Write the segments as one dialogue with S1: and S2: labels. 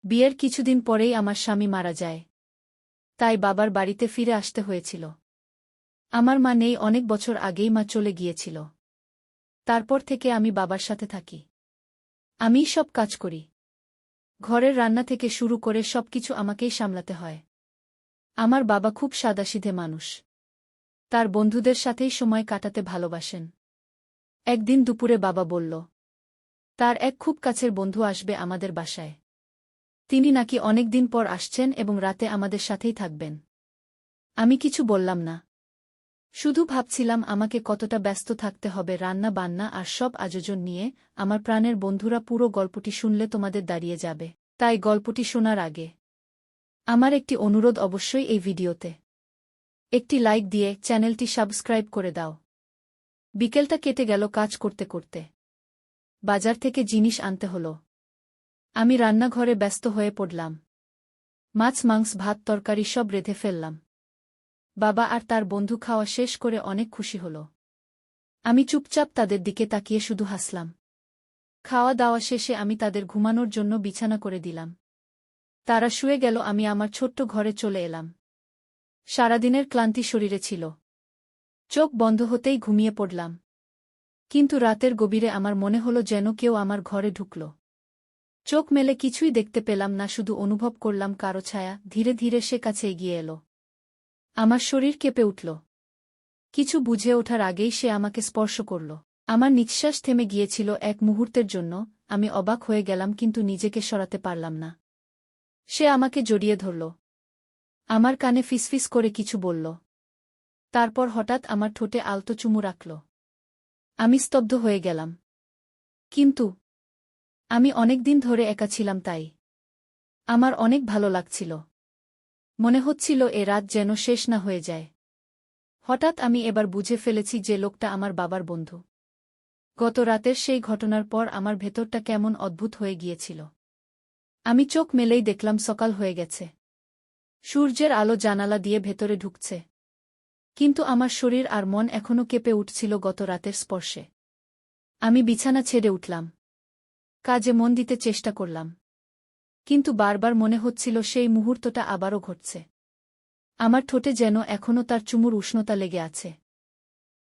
S1: বিয়ের কিছুদিন পরেই আমার স্বামী মারা যায়। তাই বাবার বাড়িতে ফিরে আসতে হয়েছিল। আমার মা নেই, অনেক বছর আগেই মা চলে গিয়েছিল। তারপর থেকে আমি বাবার সাথে থাকি। আমিই সব কাজ করি। ঘরের রান্না থেকে শুরু করে সবকিছু আমাকেই সামলাতে হয়। আমার বাবা খুব সাদাসিধে মানুষ। তার বন্ধুদের সাথেই সময় কাটাতে ভালোবাসেন। একদিন দুপুরে বাবা বলল, তার এক খুব কাছের বন্ধু আসবে আমাদের বাসায়। তিনি নাকি অনেকদিন পর আসছেন এবং রাতে আমাদের সাথেই থাকবেন। আমি কিছু বললাম না। শুধু ভাবছিলাম আমাকে কতটা ব্যস্ত থাকতে হবে রান্না বান্না আর সব আয়োজন নিয়ে। আমার প্রাণের বন্ধুরা পুরো গল্পটি শুনলে তোমাদের দাঁড়িয়ে যাবে। তাই গল্পটি শোনার আগে আমার একটি অনুরোধ, অবশ্যই এই ভিডিওতে একটি লাইক দিয়ে চ্যানেলটি সাবস্ক্রাইব করে দাও। বিকেলটা কেটে গেল কাজ করতে করতে। বাজার থেকে জিনিস আনতে হলো। আমি রান্নাঘরে ব্যস্ত হয়ে পড়লাম। মাছ মাংস ভাত তরকারি সব রেঁধে ফেললাম। বাবা আর তার বন্ধু খাওয়া শেষ করে অনেক খুশি হল। আমি চুপচাপ তাদের দিকে তাকিয়ে শুধু হাসলাম। খাওয়া দাওয়া শেষে আমি তাদের ঘুমানোর জন্য বিছানা করে দিলাম। তারা শুয়ে গেল, আমি আমার ছোট্ট ঘরে চলে এলাম। সারাদিনের ক্লান্তি শরীরে ছিল। চোখ বন্ধ হতেই ঘুমিয়ে পড়লাম। কিন্তু রাতের গভীরে আমার মনে হলো যেন কেউ আমার ঘরে ঢুকল। চোখ মেলে কিছুই দেখতে পেলাম না, শুধু অনুভব করলাম কারো ছায়া ধীরে ধীরে সে কাছে এগিয়ে এলো। আমার শরীর কেঁপে উঠল। কিছু বুঝে ওঠার আগেই সে আমাকে স্পর্শ করল। আমার নিঃশ্বাস থেমে গিয়েছিল এক মুহূর্তের জন্য। আমি অবাক হয়ে গেলাম, কিন্তু নিজেকে সরাতে পারলাম না। সে আমাকে জড়িয়ে ধরল। আমার কানে ফিসফিস করে কিছু বলল। তারপর হঠাৎ আমার ঠোঁটে আলতো চুমু রাখল। আমি স্তব্ধ হয়ে গেলাম। কিন্তু আমি অনেকদিন ধরে একা ছিলাম, তাই আমার অনেক ভালো লাগছিল। মনে হচ্ছিল এ রাত যেন শেষ না হয়ে যায়। হঠাৎ আমি এবার বুঝে ফেলেছি যে লোকটা আমার বাবার বন্ধু। গত রাতের সেই ঘটনার পর আমার ভেতরটা কেমন অদ্ভুত হয়ে গিয়েছিল। আমি চোখ মেলেই দেখলাম সকাল হয়ে গেছে। সূর্যের আলো জানালা দিয়ে ভেতরে ঢুকছে। কিন্তু আমার শরীর আর মন এখনও কেঁপে উঠছিল গত রাতের স্পর্শে। আমি বিছানা ছেড়ে উঠলাম। কাজে মন দিতে চেষ্টা করলাম। কিন্তু বারবার মনে হচ্ছিল সেই মুহূর্তটা আবারও ঘটছে। আমার ঠোঁটে যেন এখনও তার চুমুর উষ্ণতা লেগে আছে।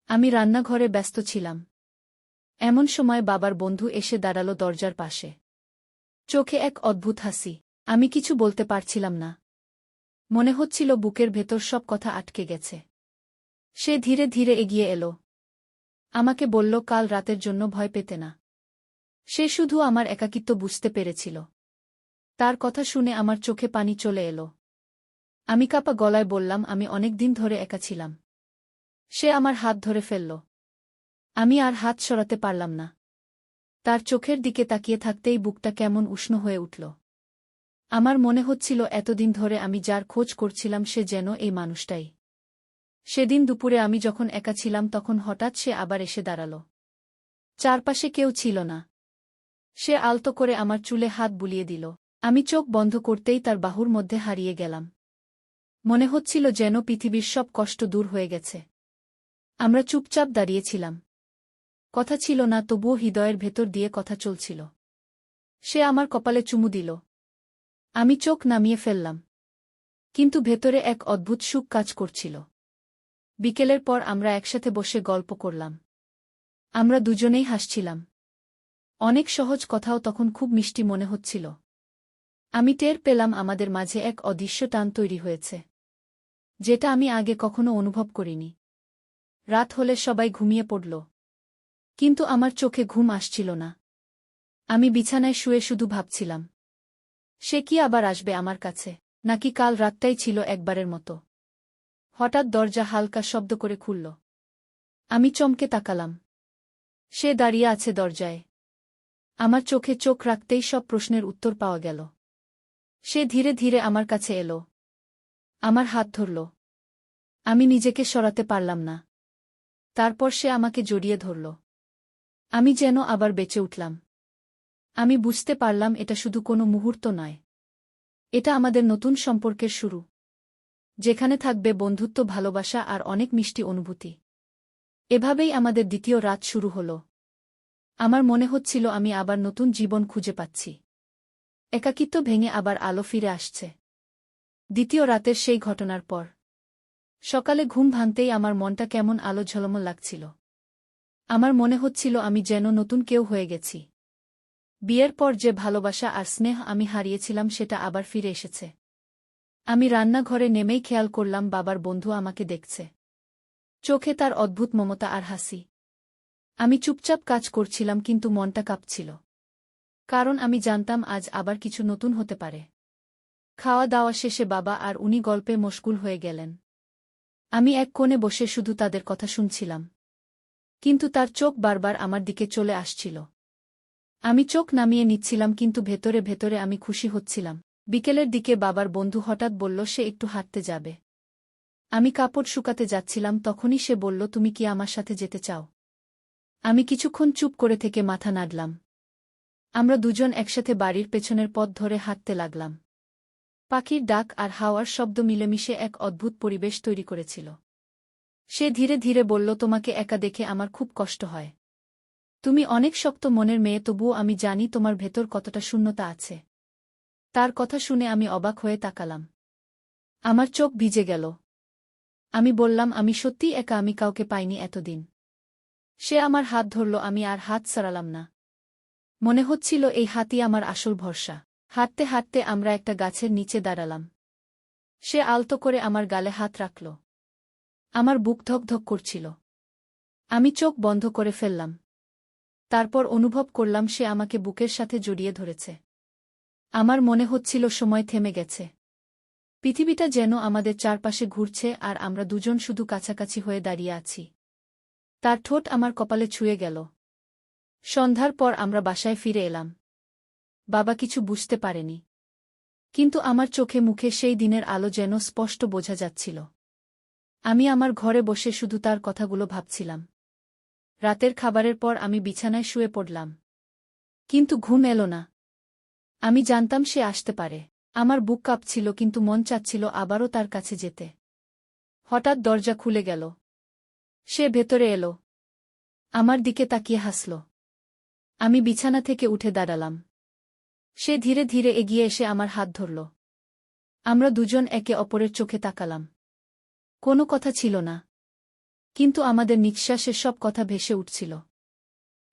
S1: আমি রান্নাঘরে ব্যস্ত ছিলাম। এমন সময় বাবার বন্ধু এসে দাঁড়ালো দরজার পাশে। চোখে এক অদ্ভুত হাসি। আমি কিছু বলতে পারছিলাম না। মনে হচ্ছিল বুকের ভেতর সব কথা আটকে গেছে। সে ধীরে ধীরে এগিয়ে এলো। আমাকে বলল কাল রাতের জন্য ভয় পেতে না। সে শুধু আমার একাকিত্ব বুঝতে পেরেছিল। তার কথা শুনে আমার চোখে পানি চলে এলো। আমি কাঁপা গলায় বললাম, আমি অনেক দিন ধরে একা ছিলাম। সে আমার হাত ধরে ফেলল। আমি আর হাত সরাতে পারলাম না। তার চোখের দিকে তাকিয়ে থাকতেই বুকটা কেমন উষ্ণ হয়ে উঠল। আমার মনে হচ্ছিল এতদিন ধরে আমি যার খোঁজ করছিলাম সে যেন এই মানুষটাই। সেদিন দুপুরে আমি যখন একা ছিলাম তখন হঠাৎ সে আবার এসে দাঁড়াল। চারপাশে কেউ ছিল না। সে আলতো করে আমার চুলে হাত বুলিয়ে দিল। আমি চোখ বন্ধ করতেই তার বাহুর মধ্যে হারিয়ে গেলাম। মনে হচ্ছিল যেন পৃথিবীর সব কষ্ট দূর হয়ে গেছে। আমরা চুপচাপ দাঁড়িয়েছিলাম। কথা ছিল না, তবুও হৃদয়ের ভেতর দিয়ে কথা চলছিল। সে আমার কপালে চুমু দিল। আমি চোখ নামিয়ে ফেললাম। কিন্তু ভেতরে এক অদ্ভুত সুখ কাজ করছিল। বিকেলের পর আমরা একসাথে বসে গল্প করলাম। আমরা দুজনেই হাসছিলাম। অনেক সহজ কথাও তখন খুব মিষ্টি মনে হচ্ছিল। আমি টের পেলাম আমাদের মাঝে এক অদৃশ্য টান তৈরি হয়েছে, যেটা আমি আগে কখনো অনুভব করিনি। রাত হলে সবাই ঘুমিয়ে পড়ল। কিন্তু আমার চোখে ঘুম আসছিল না। আমি বিছানায় শুয়ে শুধু ভাবছিলাম, সে কি আবার আসবে আমার কাছে, নাকি কাল রাতটাই ছিল একবারের মতো। হঠাৎ দরজা হালকা শব্দ করে খুলল। আমি চমকে তাকালাম। সে দাঁড়িয়ে আছে দরজায়। আমার চোখে চোখ রাখতেই সব প্রশ্নের উত্তর পাওয়া গেল। সে ধীরে ধীরে আমার কাছে এলো। আমার হাত ধরল। আমি নিজেকে সরাতে পারলাম না। তারপর সে আমাকে জড়িয়ে ধরল। আমি যেন আবার বেঁচে উঠলাম। আমি বুঝতে পারলাম এটা শুধু কোনো মুহূর্ত নয়। এটা আমাদের নতুন সম্পর্কের শুরু, যেখানে থাকবে বন্ধুত্ব, ভালোবাসা আর অনেক মিষ্টি অনুভূতি। এভাবেই আমাদের দ্বিতীয় রাত শুরু হলো। আমার মনে হচ্ছিল আমি আবার নতুন জীবন খুঁজে পাচ্ছি। একাকিত্ব ভেঙে আবার আলো ফিরে আসছে। দ্বিতীয় রাতের সেই ঘটনার পর সকালে ঘুম ভাঙতেই আমার মনটা কেমন আলো ঝলমল লাগছিল। আমার মনে হচ্ছিল আমি যেন নতুন কেউ হয়ে গেছি। বিয়ের পর যে ভালোবাসা আর স্নেহ আমি হারিয়েছিলাম সেটা আবার ফিরে এসেছে। আমি রান্নাঘরে নেমেই খেয়াল করলাম বাবার বন্ধু আমাকে দেখছে। চোখে তার অদ্ভুত মমতা আর হাসি। আমি চুপচাপ কাজ করছিলাম কিন্তু মনটা কাঁপছিল। কারণ আমি জানতাম আজ আবার কিছু নতুন হতে পারে। খাওয়া দাওয়া শেষে বাবা আর উনি গল্পে মশগুল হয়ে গেলেন। আমি এক কোণে বসে শুধু তাদের কথা শুনছিলাম। কিন্তু তার চোখ বারবার আমার দিকে চলে আসছিল। আমি চোখ নামিয়ে নিচ্ছিলাম কিন্তু ভেতরে ভেতরে আমি খুশি হচ্ছিলাম। বিকেলের দিকে বাবার বন্ধু হঠাৎ বলল সে একটু হাঁটতে যাবে। আমি কাপড় শুকাতে যাচ্ছিলাম তখনই সে বলল তুমি কি আমার সাথে যেতে চাও? আমি কিছুক্ষণ চুপ করে থেকে মাথা নাড়লাম। আমরা দুজন একসাথে বাড়ির পেছনের পথ ধরে হাঁটতে লাগলাম। পাখির ডাক আর হাওয়ার শব্দ মিলেমিশে এক অদ্ভুত পরিবেশ তৈরি করেছিল। সে ধীরে ধীরে বলল তোমাকে একা দেখে আমার খুব কষ্ট হয়। তুমি অনেক শক্ত মনের মেয়ে তবুও আমি জানি তোমার ভেতর কতটা শূন্যতা আছে। তার কথা শুনে আমি অবাক হয়ে তাকালাম। আমার চোখ ভিজে গেল। আমি বললাম আমি সত্যিই একা, আমি কাউকে পাইনি এতদিন। সে আমার হাত ধরল, আমি আর হাত সরালাম না। মনে হচ্ছিল এই হাতই আমার আসল ভরসা। হাঁটতে হাঁটতে আমরা একটা গাছের নিচে দাঁড়ালাম। সে আলতো করে আমার গালে হাত রাখল। আমার বুক ধকধক করছিল। আমি চোখ বন্ধ করে ফেললাম। তারপর অনুভব করলাম সে আমাকে বুকের সাথে জড়িয়ে ধরেছে। আমার মনে হচ্ছিল সময় থেমে গেছে। পৃথিবীটা যেন আমাদের চারপাশে ঘুরছে আর আমরা দুজন শুধু কাছাকাছি হয়ে দাঁড়িয়ে আছি। তার ঠোঁট আমার কপালে ছুঁয়ে গেল। সন্ধ্যার পর আমরা বাসায় ফিরে এলাম। বাবা কিছু বুঝতে পারেনি। কিন্তু আমার চোখে মুখে সেই দিনের আলো যেন স্পষ্ট বোঝা যাচ্ছিল। আমি আমার ঘরে বসে শুধু তার কথাগুলো ভাবছিলাম। রাতের খাবারের পর আমি বিছানায় শুয়ে পড়লাম। কিন্তু ঘুম এলো না। আমি জানতাম সে আসতে পারে। আমার বুক কাঁপছিল কিন্তু মন চাচ্ছিল আবারও তার কাছে যেতে। হঠাৎ দরজা খুলে গেল। সে ভেতরে এলো। আমার দিকে তাকিয়ে হাসল। আমি বিছানা থেকে উঠে দাঁড়ালাম। সে ধীরে ধীরে এগিয়ে এসে আমার হাত ধরল। আমরা দুজন একে অপরের চোখে তাকালাম। কোনো কথা ছিল না। কিন্তু আমাদের নিঃশ্বাসে সব কথা ভেসে উঠছিল।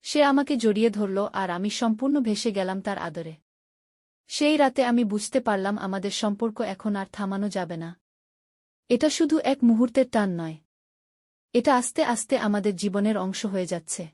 S1: সে আমাকে জড়িয়ে ধরল আর আমি সম্পূর্ণ ভেসে গেলাম তার আদরে। সেই রাতে আমি বুঝতে পারলাম আমাদের সম্পর্ক এখন আর থামানো যাবে না। এটা শুধু এক মুহূর্তের টান নয়। এটা আস্তে আস্তে আমাদের জীবনের অংশ হয়ে যাচ্ছে।